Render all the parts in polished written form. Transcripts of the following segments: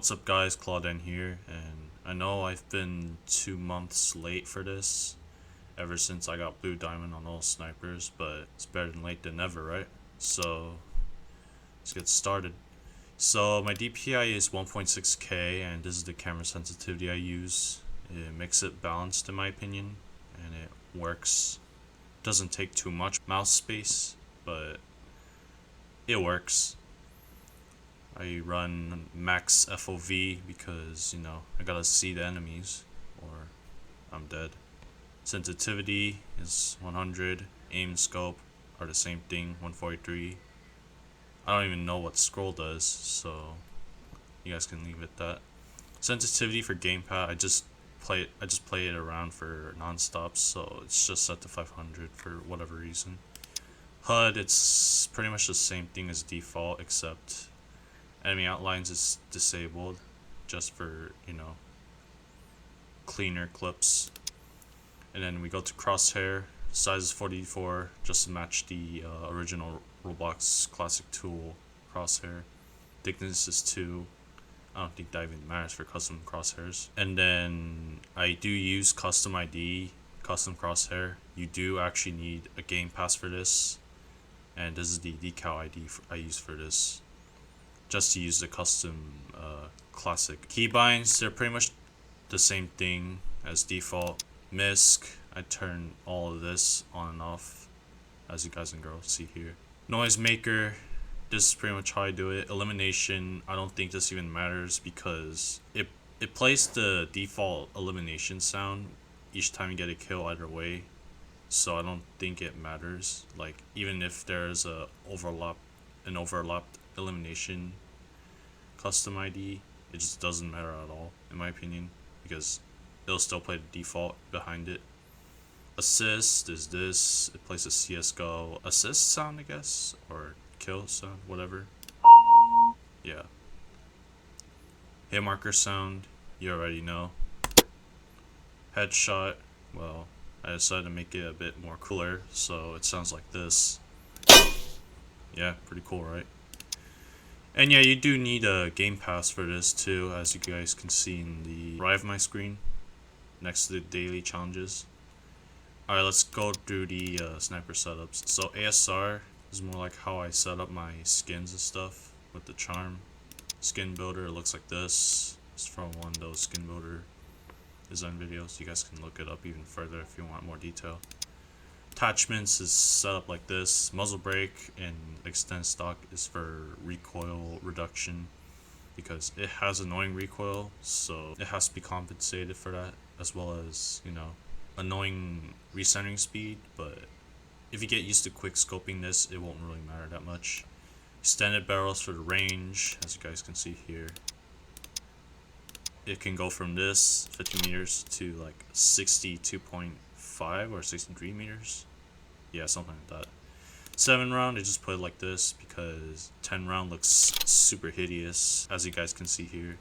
What's up guys, CLawDann's here, and I know I've been 2 months late for this, ever since I got blue diamond on all snipers, but it's better than late than never, right? So, let's get started. So, my DPI is 1.6K, and this is the camera sensitivity I use. It makes it balanced in my opinion, and it works. Doesn't take too much mouse space, but it works. I run max FOV because, I gotta see the enemies or I'm dead. Sensitivity is 100, aim and scope are the same thing, 143. I don't even know what scroll does, so you guys can leave it at that. Sensitivity for gamepad, I just play it around for non-stop, so it's just set to 500 for whatever reason. HUD, it's pretty much the same thing as default, except enemy outlines is disabled just for, cleaner clips. And then we go to crosshair, size is 44, just to match the original Roblox classic tool crosshair. Thickness is 2. I don't think that even matters for custom crosshairs. And then I do use custom ID, custom crosshair. You do actually need a game pass for this, and this is the decal ID I use for this, just to use the custom classic. Keybinds, they're pretty much the same thing as default. MISC, I turn all of this on and off, as you guys and girls see here. Noisemaker, this is pretty much how I do it. Elimination, I don't think this even matters because it plays the default elimination sound each time you get a kill either way, so I don't think it matters. Like, even if there's an overlapped elimination custom ID, it just doesn't matter at all in my opinion, because it'll still play the default behind it. Assist is this, it plays a CSGO assist sound, I guess, or kill sound, whatever. Yeah. Hit marker sound, you already know. Headshot, well, I decided to make it a bit more cooler, so it sounds like this. Yeah, pretty cool, right? And yeah, you do need a game pass for this too, as you guys can see in the right of my screen, next to the daily challenges. Alright, let's go through the sniper setups. So ASR is more like how I set up my skins and stuff with the charm. Skin builder, it looks like this. It's from one of those skin builder design videos. You guys can look it up even further if you want more detail. Attachments is set up like this. Muzzle brake and extend stock is for recoil reduction, because it has annoying recoil, so it has to be compensated for that, as well as, annoying recentering speed. But if you get used to quick scoping this, it won't really matter that much. Extended barrels for the range, as you guys can see here. It can go from this 50 meters to like 62.5 or 63 meters. Yeah, something like that. 7 round, I just put it like this because 10 round looks super hideous, as you guys can see here.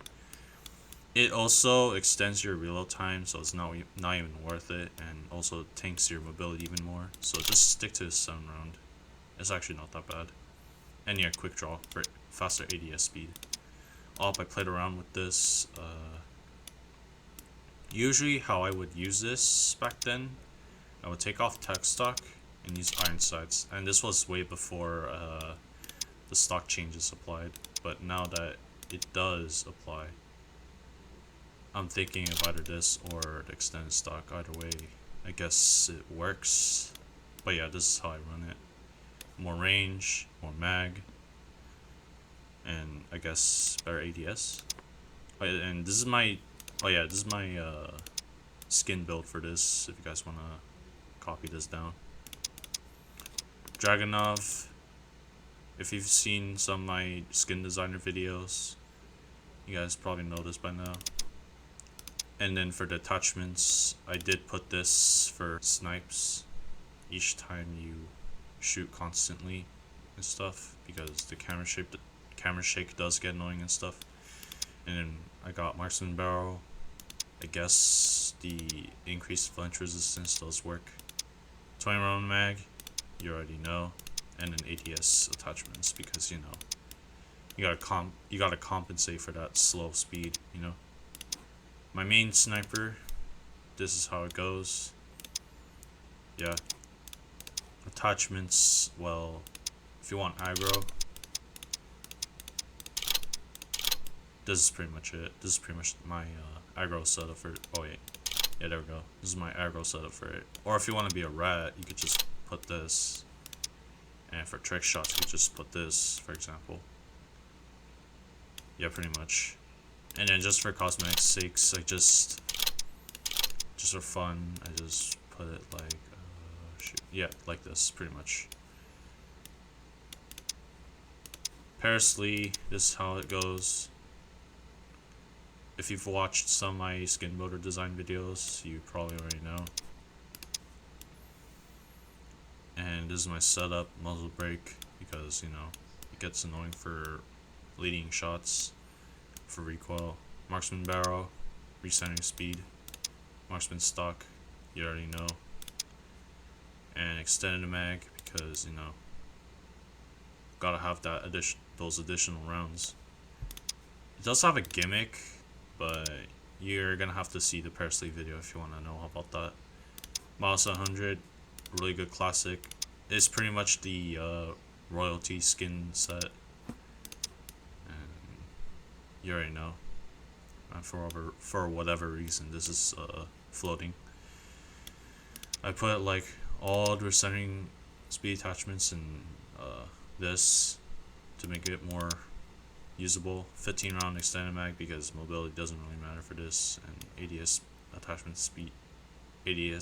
It also extends your reload time, so it's not even worth it, and also tanks your mobility even more. So just stick to the 7 round. It's actually not that bad. And yeah, quick draw for faster ADS speed. I played around with this. Usually how I would use this back then, I would take off tech stock and use iron sights, and this was way before the stock changes applied, but now that it does apply, I'm thinking of either this or the extended stock. Either way, I guess it works. But yeah, this is how I run it. More range, more mag, and I guess better ADS. And this is my skin build for this, if you guys want to copy this down. Dragunov, if you've seen some of my skin designer videos, you guys probably know this by now. And then for the attachments, I did put this for snipes each time you shoot constantly and stuff, because the camera shake does get annoying and stuff. And then I got marksman barrel. I guess the increased flinch resistance does work. 20 round mag, you already know. And then ADS attachments, because you you gotta compensate for that slow speed, you know. My main sniper, this is how it goes. Yeah. Attachments, well, if you want aggro, this is pretty much it. This is pretty much my aggro setup for it. Oh wait, yeah, there we go. This is my aggro setup for it. Or if you want to be a rat, you could just put this. And for trick shots, you could just put this, for example. Yeah, pretty much. And then just for cosmetic sakes, I just for fun, I just put it like, shoot, yeah, like this, pretty much. Parsley, this is how it goes. If you've watched some of my skin builder design videos, you probably already know. And this is my setup, muzzle brake, because, you know, it gets annoying for leading shots, for recoil. Marksman barrel, recentering speed. Marksman stock, you already know. And extended mag, because, you know, gotta have that those additional rounds. It does have a gimmick, but you're gonna have to see the Parsley video if you want to know about that. Model 700, really good classic. It's pretty much the royalty skin set, and you already know. And for whatever reason, this is floating. I put like all the recentering speed attachments in this to make it more usable. 15 round extended mag because mobility doesn't really matter for this, and ADS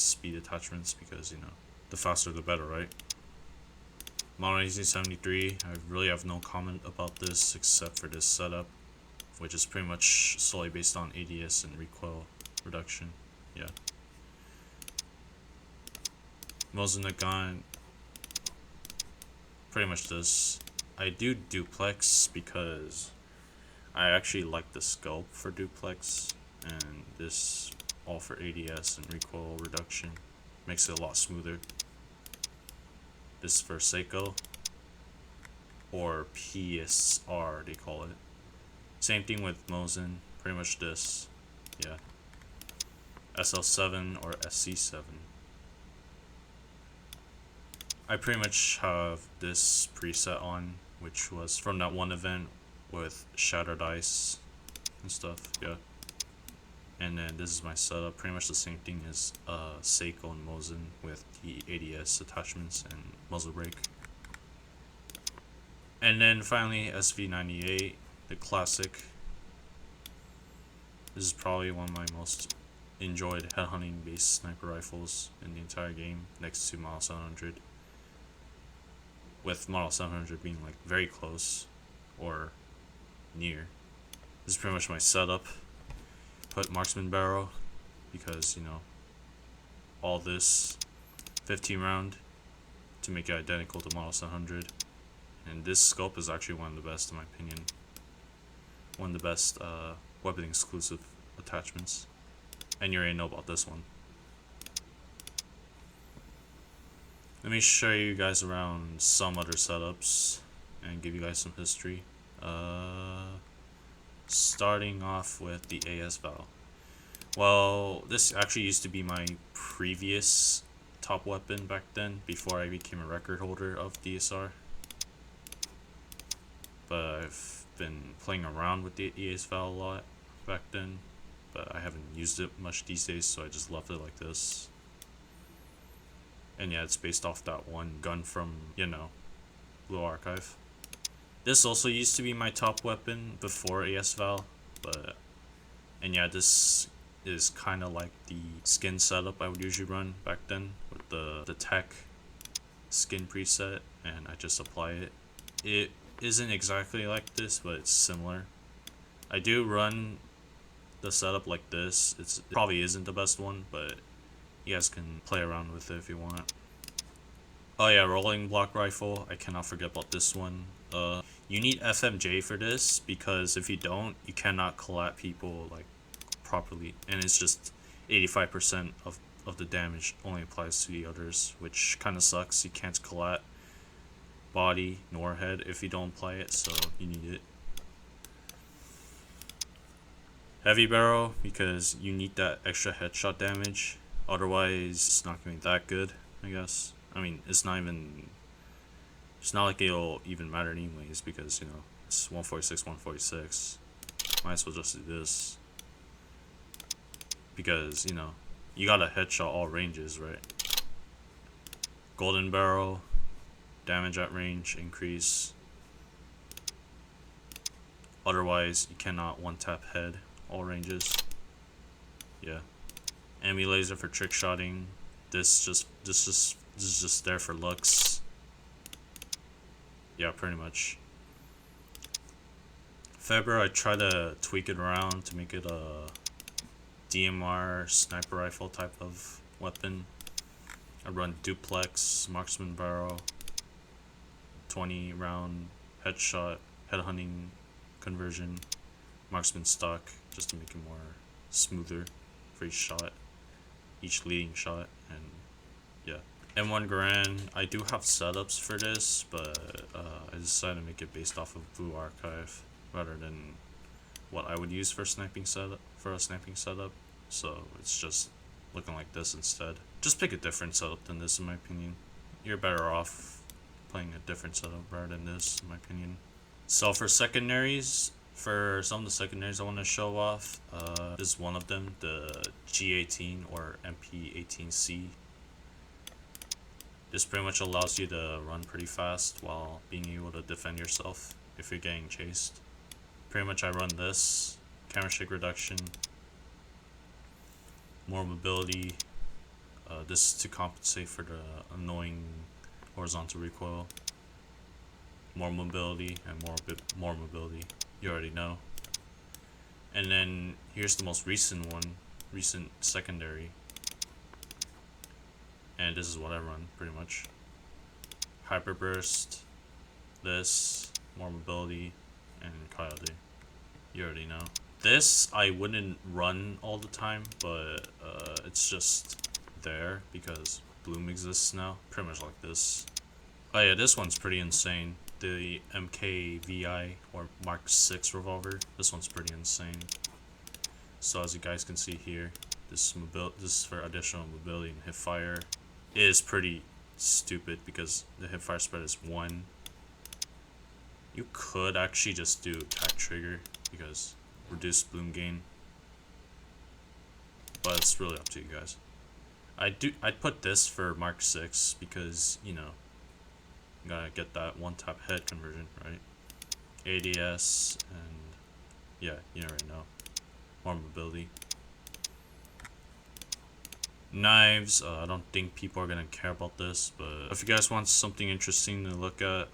speed attachments because, you know, the faster the better, right? Model 1873, I really have no comment about this except for this setup, which is pretty much solely based on ADS and recoil reduction. Yeah. Mosin the gun, pretty much this. I do duplex because I actually like the scope for duplex, and this all for ADS and recoil reduction makes it a lot smoother. This is for Seiko, or PSR they call it. Same thing with Mosin, pretty much this. Yeah. SL7 or SC7. I pretty much have this preset on, which was from that one event with Shattered Ice and stuff, yeah. And then this is my setup, pretty much the same thing as Seiko and Mosin with the ADS attachments and muzzle brake. And then finally SV98, the classic. This is probably one of my most enjoyed headhunting based sniper rifles in the entire game, next to Model 700. With Model 700 being like very close or near. This is pretty much my setup. Put marksman barrel because, you know, all this 15 round to make it identical to Model 700. And this scope is actually one of the best in my opinion. One of the best weapon exclusive attachments. And you already know about this one. Let me show you guys around some other setups and give you guys some history. Starting off with the AS Val. Well, this actually used to be my previous top weapon back then, before I became a record holder of DSR. But I've been playing around with the AS Val a lot back then, but I haven't used it much these days, so I just left it like this. And yeah, it's based off that one gun from, you know, Blue Archive. This also used to be my top weapon before AS Val, but, and yeah, this is kind of like the skin setup I would usually run back then with the tech skin preset, and I just apply it. It isn't exactly like this, but it's similar. I do run the setup like this. It probably isn't the best one, but you guys can play around with it if you want. Oh yeah, rolling block rifle. I cannot forget about this one. You need FMJ for this, because if you don't, you cannot collat people like properly, and it's just 85% of the damage only applies to the others, which kind of sucks. You can't collat body nor head if you don't apply it, so you need it. Heavy barrel, because you need that extra headshot damage. Otherwise, it's not going to be that good, I guess. I mean, it's not like it'll even matter anyways, because, you know, it's 146, 146. Might as well just do this. Because, you know, you got a headshot all ranges, right? Golden barrel, damage at range increase. Otherwise, you cannot one-tap head all ranges. Yeah. Enemy laser for trick shotting. This is just there for looks. Yeah, pretty much. Faber, I try to tweak it around to make it a DMR sniper rifle type of weapon. I run duplex, marksman barrel, 20 round headshot, headhunting conversion, marksman stock, just to make it more smoother for each shot, each leading shot, and yeah. M1 Garand, I do have setups for this, but I decided to make it based off of Blue Archive rather than what I would use for a sniping setup. So it's just looking like this instead. Just pick a different setup than this, in my opinion. You're better off playing a different setup rather than this, in my opinion. So for secondaries, for some of the secondaries I want to show off, this is one of them, the G18 or MP18C. This pretty much allows you to run pretty fast while being able to defend yourself if you're getting chased. Pretty much I run this, camera shake reduction, more mobility. This is to compensate for the annoying horizontal recoil. More mobility and more mobility. You already know. And then here's the most recent one, recent secondary. And this is what I run pretty much. Hyper burst, this, more mobility, and Coyote. You already know. This I wouldn't run all the time, but it's just there because Bloom exists now. Pretty much like this. Oh yeah, this one's pretty insane. The MKVI or Mark 6 revolver. This one's pretty insane. So as you guys can see here, this is for additional mobility and hip fire. It is pretty stupid because the hip fire spread is 1. You could actually just do tack trigger because reduced bloom gain, but it's really up to you guys. I'd put this for Mark 6 because, you know, you gotta get that one tap head conversion, right? ADS, and yeah, you already know. More mobility. Knives, I don't think people are gonna care about this, but if you guys want something interesting to look at,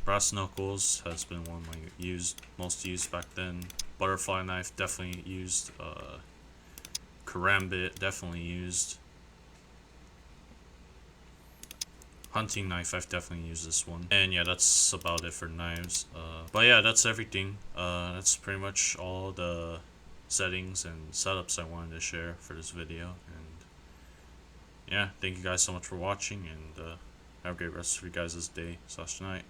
brass knuckles has been one of my most used back then. Butterfly knife definitely used. Karambit definitely used. Hunting knife, I've definitely used this one. And yeah, that's about it for knives. But yeah, that's everything. That's pretty much all the settings and setups I wanted to share for this video. And yeah, thank you guys so much for watching, and have a great rest of your guys' day/night.